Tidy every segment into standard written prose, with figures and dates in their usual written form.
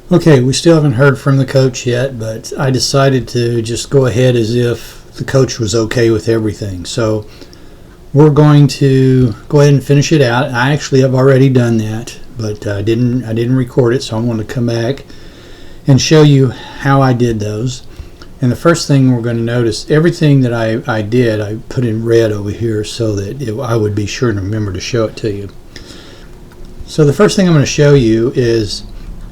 Okay, we still haven't heard from the coach yet, but I decided to just go ahead as if the coach was okay with everything. So we're going to go ahead and finish it out. I actually have already done that, but I didn't record it, so I want to come back and show you how I did those. And the first thing we're going to notice, everything that I did, I put in red over here so that I would be sure to remember to show it to you. So the first thing I'm going to show you is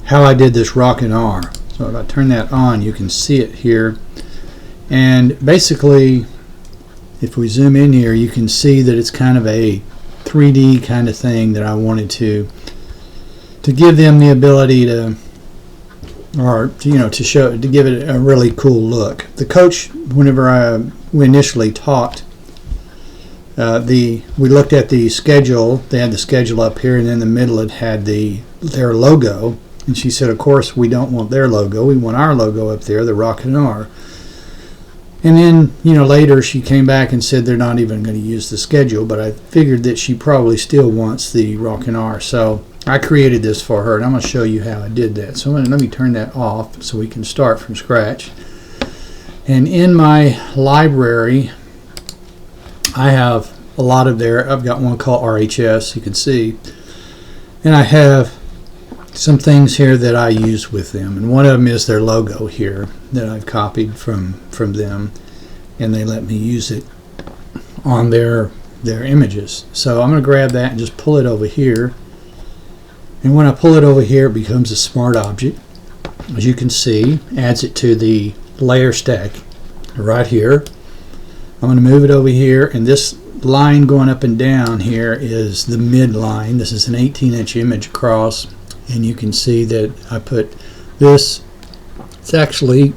how I did this rockin' R. So if I turn that on, you can see it here. And basically, if we zoom in here, you can see that it's kind of a 3D kind of thing that I wanted to give them the ability to, or to show, to give it a really cool look. The coach, whenever we initially talked, we looked at the schedule. They had the schedule up here, and in the middle it had their logo. And she said, of course, we don't want their logo. We want our logo up there, the Rockin' R. And then, later she came back and said they're not even going to use the schedule, but I figured that she probably still wants the Rockin' R. So I created this for her, and I'm going to show you how I did that. So let me turn that off so we can start from scratch. And in my library, I have a lot of there. I've got one called RHS, you can see. And I have some things here that I use with them, and one of them is their logo here that I've copied from them, and they let me use it on their images. So I'm going to grab that and just pull it over here, and when I pull it over here, it becomes a smart object. As you can see, adds it to the layer stack right here. I'm going to move it over here, and this line going up and down here is the mid line. This is an 18-inch image across. And you can see that I put this, it's actually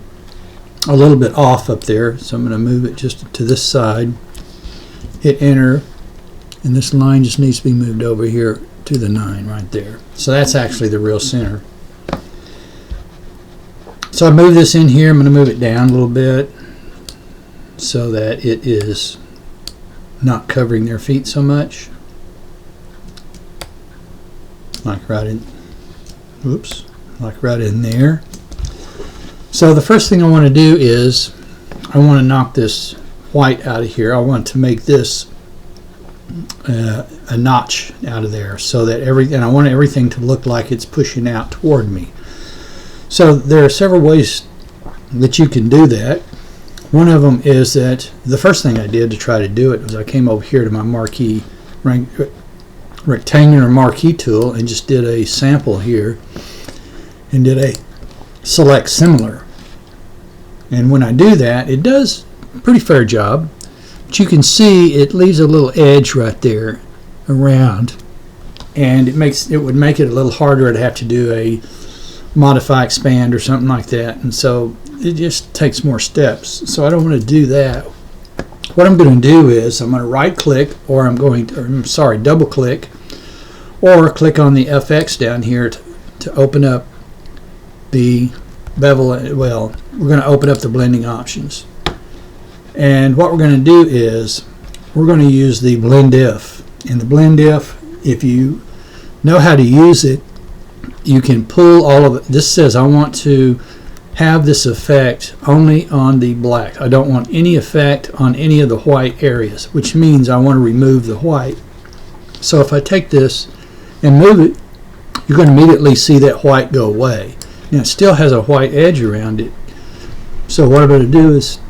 a little bit off up there, so I'm going to move it just to this side, hit enter, and this line just needs to be moved over here to the 9 right there. So that's actually the real center. So I move this in here. I'm going to move it down a little bit so that it is not covering their feet so much, like right in there. So the first thing I want to do is I want to knock this white out of here. I want to make this a notch out of there, so that and I want everything to look like it's pushing out toward me. So there are several ways that you can do that. One of them is that the first thing I did to try to do it was I came over here to my marquee rectangular marquee tool and just did a sample here and did a select similar. And when I do that, it does a pretty fair job, but you can see it leaves a little edge right there around, and it would make it a little harder to have to do a modify expand or something like that, and so it just takes more steps. So I don't want to do that. What I'm going to do is I'm going to right click, or double click, or click on the FX down here to open up the bevel. Well, we're going to open up the blending options. And what we're going to do is we're going to use the blend if. And the blend if you know how to use it, you can pull all of it. This says I want to have this effect only on the black. I don't want any effect on any of the white areas, which means I want to remove the white. So if I take this and move it, you're going to immediately see that white go away. Now it still has a white edge around it. So what I'm going to do is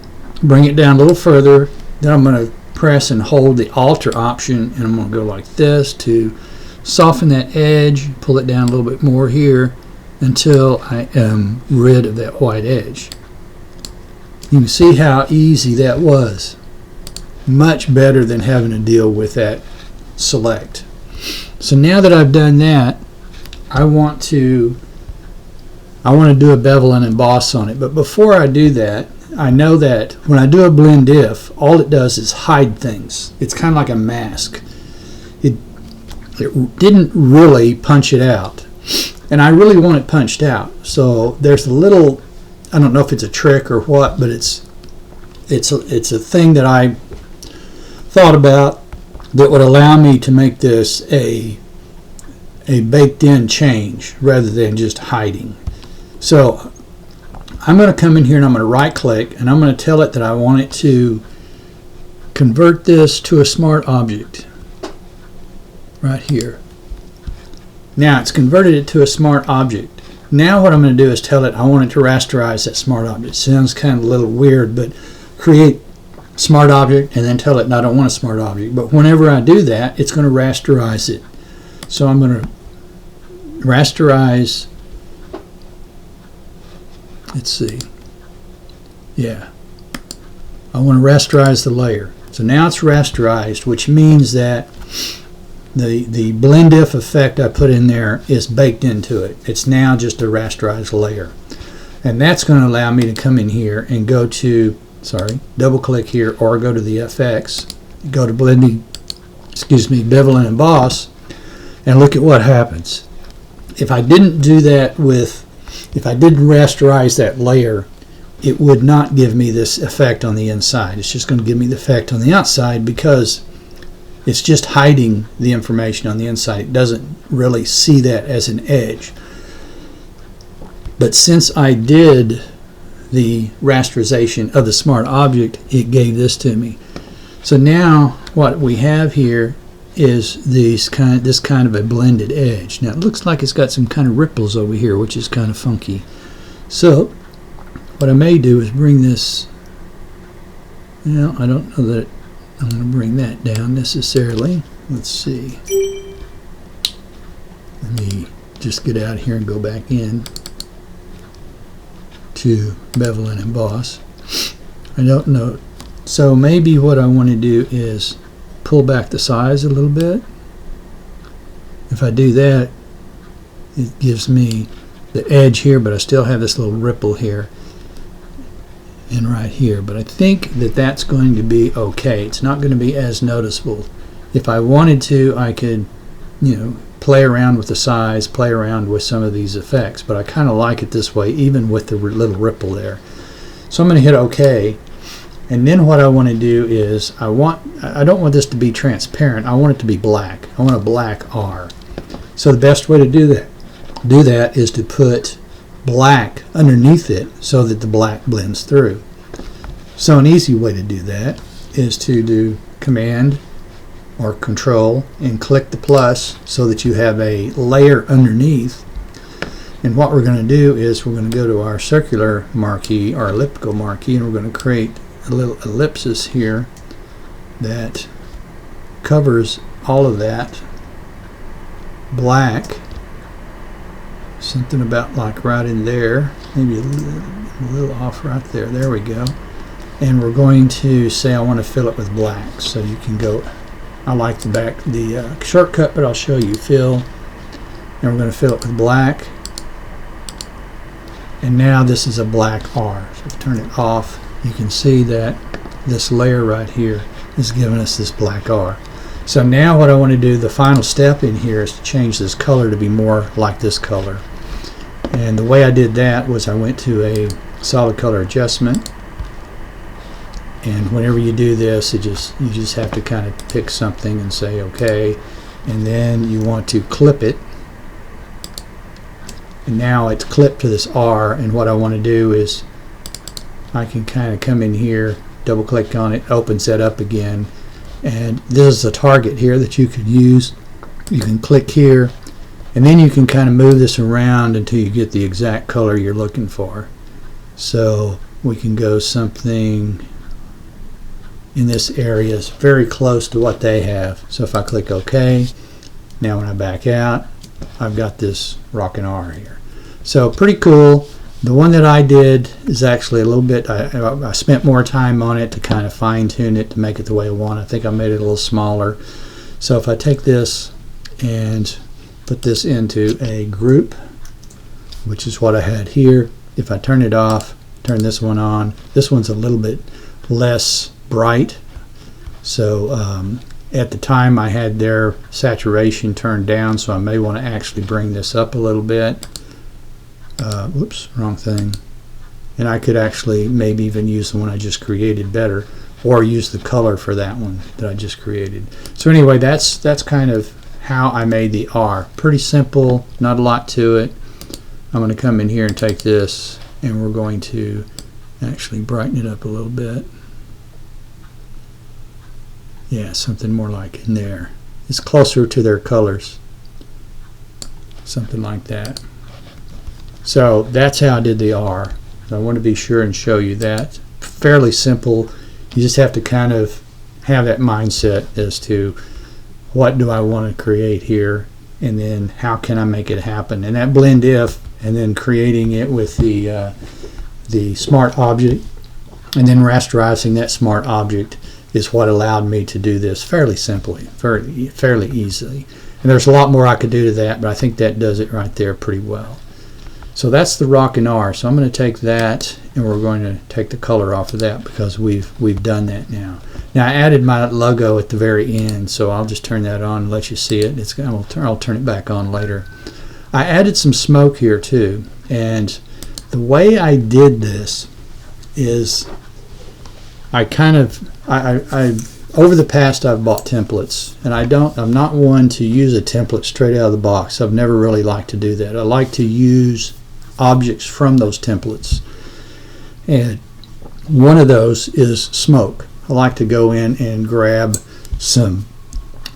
bring it down a little further. Then I'm going to press and hold the alter option, and I'm going to go like this to soften that edge, pull it down a little bit more here until I am rid of that white edge. You can see how easy that was. Much better than having to deal with that select. So now that I've done that, I want to do a bevel and emboss on it. But before I do that, I know that when I do a blend if, all it does is hide things. It's kind of like a mask. It didn't really punch it out. And I really want it punched out. So there's a little, I don't know if it's a trick or what, but it's a thing that I thought about that would allow me to make this a baked in change rather than just hiding. So I'm going to come in here and I'm going to right click and I'm going to tell it that I want it to convert this to a smart object right here. Now it's converted it to a smart object. Now what I'm going to do is tell it I want it to rasterize that smart object. Sounds kind of a little weird, but create smart object and then tell it I don't want a smart object. But whenever I do that, it's going to rasterize it. So I'm going to rasterize, let's see, yeah, I want to rasterize the layer. So now it's rasterized, which means that the blend if effect I put in there is baked into it. It's now just a rasterized layer. And that's going to allow me to come in here and go to, double click here or go to the FX, go to blending, bevel and emboss, and look at what happens. If I didn't do that if I didn't rasterize that layer, it would not give me this effect on the inside. It's just going to give me the effect on the outside because it's just hiding the information on the inside. It doesn't really see that as an edge. But since I did the rasterization of the smart object, it gave this to me. So now what we have here is this kind of a blended edge. Now it looks like it's got some kind of ripples over here, which is kind of funky. So what I may do is bring this, I don't know that I'm going to bring that down necessarily. Let's see. Let me just get out here and go back in to bevel and emboss. I don't know. So maybe what I want to do is pull back the size a little bit. If I do that, it gives me the edge here, but I still have this little ripple here and right here. But I think that that's going to be okay. It's not going to be as noticeable. If I wanted to, I could, play around with the size, play around with some of these effects, but I kind of like it this way, even with the little ripple there. So I'm going to hit OK. And then what I want to do is I don't want this to be transparent. I want it to be black. I want a black R. So the best way to do that is to put black underneath it so that the black blends through. So an easy way to do that is to do Command or Control and click the plus so that you have a layer underneath. And what we're going to do is we're going to go to our circular marquee, our elliptical marquee, and we're going to create a little ellipsis here that covers all of that black, something about like right in there, maybe a little off right there. There we go. And we're going to say I want to fill it with black. So you can go, I like the shortcut, but I'll show you. Fill, and we're going to fill it with black. And now this is a black R. So if I turn it off, you can see that this layer right here is giving us this black R. So now what I want to do, the final step in here, is to change this color to be more like this color. And the way I did that was I went to a solid color adjustment, and whenever you do this, you just have to kind of pick something and say OK, and then you want to clip it. And now it's clipped to this R, and what I want to do is I can kind of come in here, double click on it, opens that up again, and this is a target here that you can use. You can click here, and then you can kind of move this around until you get the exact color you're looking for. So we can go something in this area is very close to what they have. So if I click OK, now when I back out, I've got this rockin' R here. So pretty cool. The one that I did is actually a little bit, I spent more time on it to kind of fine tune it to make it the way I want. I think I made it a little smaller. So if I take this and put this into a group, which is what I had here, if I turn it off, turn this one on, this one's a little bit less bright. So at the time I had their saturation turned down, so I may want to actually bring this up a little bit. Whoops, wrong thing. And I could actually maybe even use the one I just created better, or use the color for that one that I just created. So anyway, that's kind of how I made the R. Pretty simple, not a lot to it. I'm going to come in here and take this, and we're going to actually brighten it up a little bit. Yeah, something more like in there. It's closer to their colors. Something like that. So that's how I did the R. I want to be sure and show you that. Fairly simple. You just have to kind of have that mindset as to what do I want to create here, and then how can I make it happen. And that blend if, and then creating it with the smart object, and then rasterizing that smart object is what allowed me to do this fairly simply, fairly easily. And there's a lot more I could do to that, but I think that does it right there pretty well. So that's the Rockin' R. So I'm going to take that, and we're going to take the color off of that because we've done that now. Now I added my logo at the very end, so I'll just turn that on and let you see it. I'll turn it back on later. I added some smoke here too, and the way I did this is I over the past I've bought templates, and I'm not one to use a template straight out of the box. I've never really liked to do that. I like to use objects from those templates, and one of those is smoke. I like to go in and grab some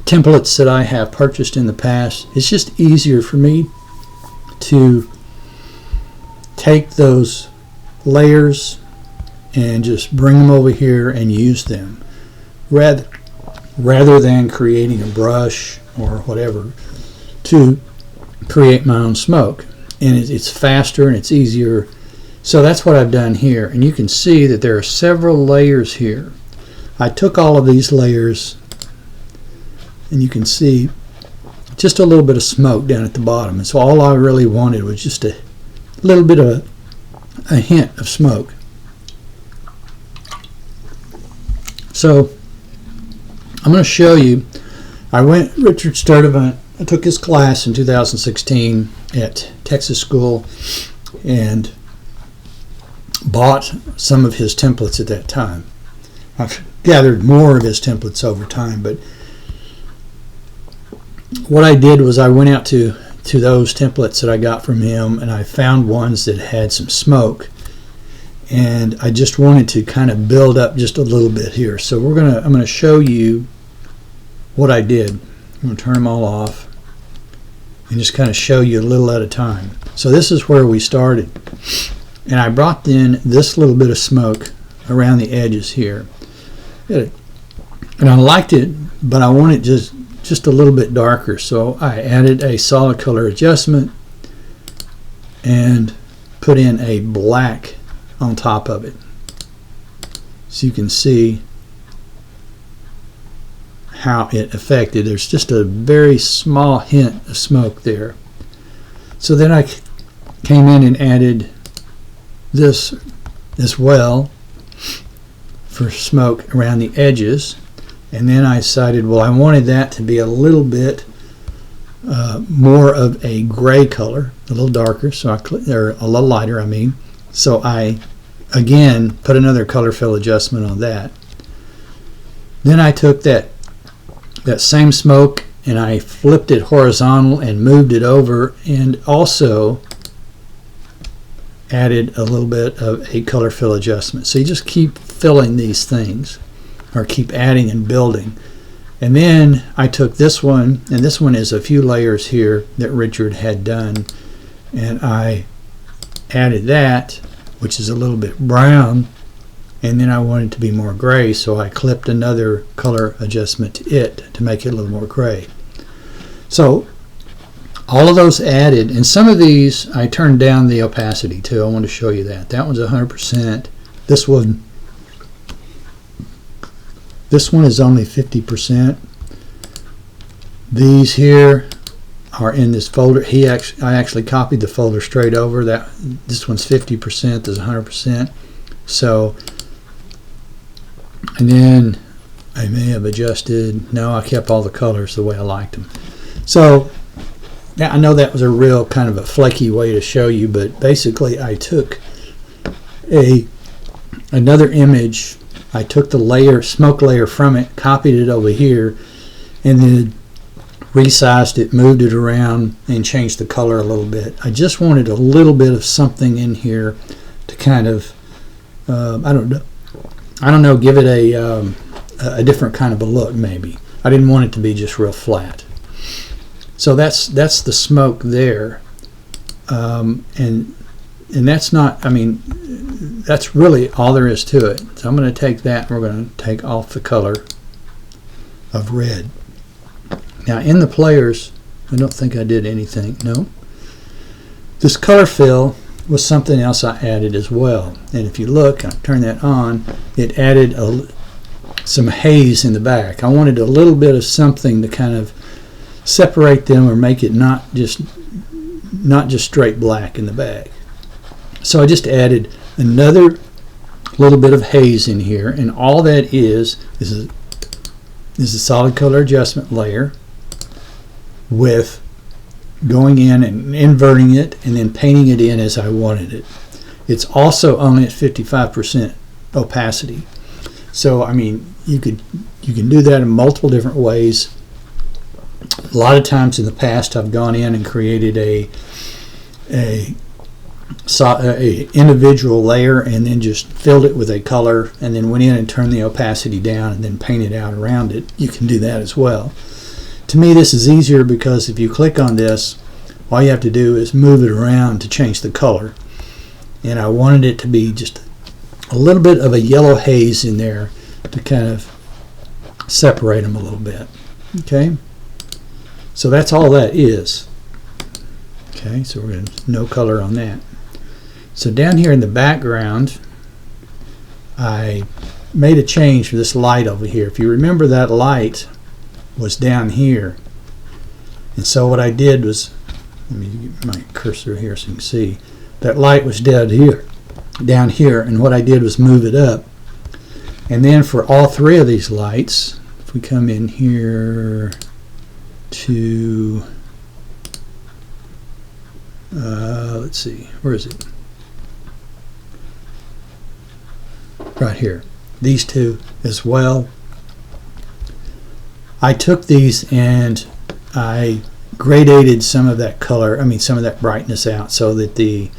templates that I have purchased in the past. It's just easier for me to take those layers and just bring them over here and use them rather than creating a brush or whatever to create my own smoke. And it's faster and it's easier. So that's what I've done here, and you can see that there are several layers here. I took all of these layers, and you can see just a little bit of smoke down at the bottom, and so all I really wanted was just a little bit of a hint of smoke. So I'm going to show you. Richard Sturdivant, I took his class in 2016 at Texas School and bought some of his templates at that time. I've gathered more of his templates over time, but what I did was I went out to those templates that I got from him, and I found ones that had some smoke, and I just wanted to kind of build up just a little bit here. So I'm going to show you what I did. I'm going to turn them all off and just kind of show you a little at a time. So this is where we started, and I brought in this little bit of smoke around the edges here, and I liked it, but I wanted just a little bit darker, so I added a solid color adjustment and put in a black on top of it, so you can see how it affected. There's just a very small hint of smoke there. So then I came in and added this as well for smoke around the edges, and then I decided, well, I wanted that to be a little bit more of a gray color, a little darker, or a little lighter, I mean. So I again put another color fill adjustment on that. Then I took that same smoke and I flipped it horizontal and moved it over, and also added a little bit of a color fill adjustment. So you just keep filling these things, or keep adding and building. And then I took this one, and this one is a few layers here that Richard had done, and I added that, which is a little bit brown, and then I wanted it to be more gray, so I clipped another color adjustment to it to make it a little more gray. So all of those added, and some of these I turned down the opacity too. I want to show you that. That one's 100%. This one is only 50%. These here are in this folder. I actually copied the folder straight over. This one's 50%. This is 100%. So, and then I may have adjusted. No, I kept all the colors the way I liked them. So I know that was a real kind of a flaky way to show you, but basically I took another image. I took the smoke layer from it, copied it over here, and then resized it, moved it around, and changed the color a little bit. I just wanted a little bit of something in here to kind of, I don't know, give it a different kind of a look maybe. I didn't want it to be just real flat. So that's the smoke there, and that's not, I mean, that's really all there is to it. So I'm going to take that and we're going to take off the color of red. Now in the players, I don't think I did anything. No. This color fill was something else I added as well. And if you look, I turn that on, it added some haze in the back. I wanted a little bit of something to kind of separate them or make it not just straight black in the back. So I just added another little bit of haze in here, and all that is a solid color adjustment layer with going in and inverting it and then painting it in as I wanted it. It's also only at 55% opacity. So I mean, you can do that in multiple different ways. A lot of times in the past I've gone in and created a individual layer and then just filled it with a color and then went in and turned the opacity down and then painted out around it. You can do that as well. To me, this is easier because if you click on this, all you have to do is move it around to change the color. And I wanted it to be just a little bit of a yellow haze in there to kind of separate them a little bit. Okay, so that's all that is. Okay, so we're going to no color on that. So down here in the background, I made a change for this light over here. If you remember, that light was down here. And so what I did was, let me get my cursor here so you can see, that light was down here, and what I did was move it up. And then for all three of these lights, if we come in here to, let's see, where is it? Right here. These two as well. I took these and I gradated some of that color, some of that brightness out so that the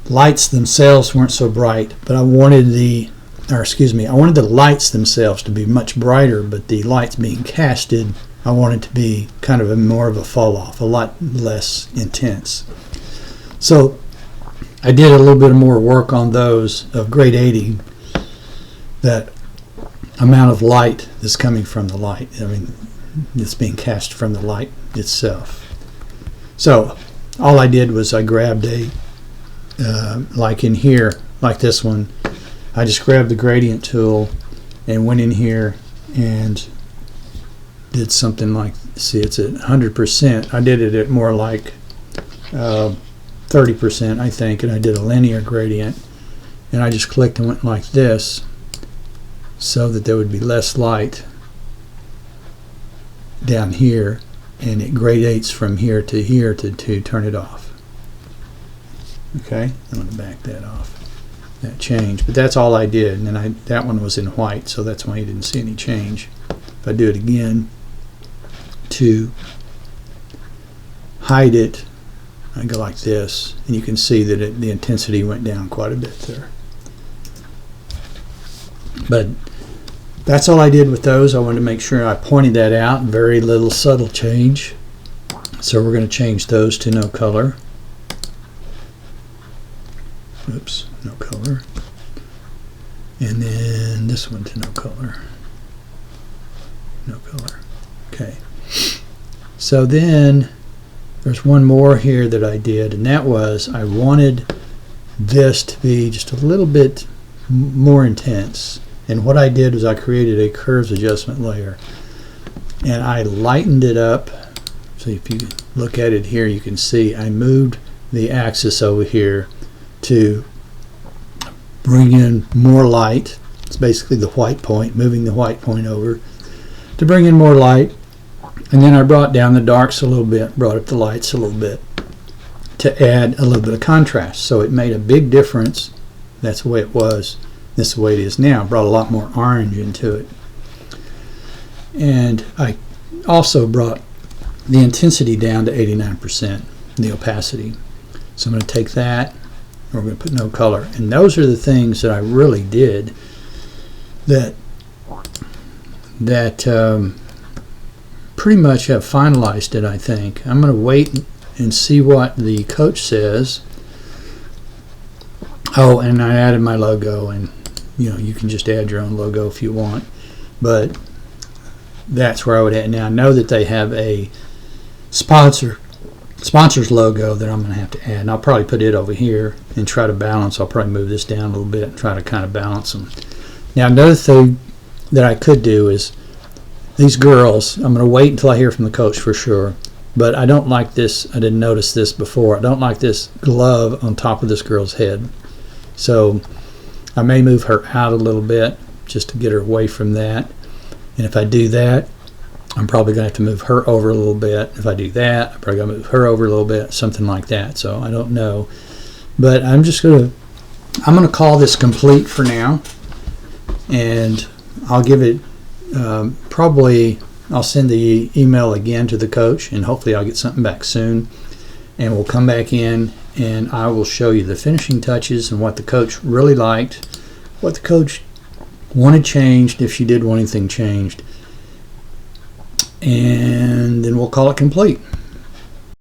lights themselves weren't so bright, but I wanted the lights themselves to be much brighter, but the lights being casted, I wanted to be kind of more of a fall off, a lot less intense. So I did a little bit more work on those of gradating that amount of light that's coming from the light. It's being cast from the light itself. So all I did was I grabbed like in here, like this one, I just grabbed the gradient tool and went in here and did something like, see, it's at 100%. I did it at more like 30%, I think, and I did a linear gradient, and I just clicked and went like this so that there would be less light down here, and it gradates from here to turn it off. Okay, I'm going to back that off, that change, but that's all I did. And then that one was in white, so that's why you didn't see any change. If I do it again to hide it, I go like this, and you can see that the intensity went down quite a bit there. But that's all I did with those. I wanted to make sure I pointed that out. Very little subtle change. So we're going to change those to no color. Oops, no color. And then this one to no color. No color. Okay. So then there's one more here that I did, and that was I wanted this to be just a little bit more intense. And what I did was I created a curves adjustment layer, and I lightened it up. So if you look at it here, you can see I moved the axis over here to bring in more light. It's basically the white point, moving the white point over to bring in more light. And then I brought down the darks a little bit, brought up the lights a little bit to add a little bit of contrast. So it made a big difference. That's the way it was. This is the way it is now. Brought a lot more orange into it. And I also brought the intensity down to 89%, the opacity. So I'm going to take that, and we're going to put no color. And those are the things that I really did that pretty much have finalized it, I think. I'm going to wait and see what the coach says. Oh, and I added my logo, and you can just add your own logo if you want, but that's where I would add. Now I know that they have a sponsor's logo that I'm going to have to add, and I'll probably put it over here and try to balance. I'll probably move this down a little bit and try to kind of balance them. Now another thing that I could do is these girls, I'm going to wait until I hear from the coach for sure, but I don't like this. I didn't notice this before. I don't like this glove on top of this girl's head. So I may move her out a little bit just to get her away from that. And if I do that, I'm probably going to have to move her over a little bit. If I do that, I'm probably going to move her over a little bit, something like that. So I don't know. But I'm going to call this complete for now. And I'll give it probably, I'll send the email again to the coach, and hopefully I'll get something back soon. And we'll come back in, and I will show you the finishing touches and what the coach really liked, what the coach wanted changed, if she did want anything changed. And then we'll call it complete.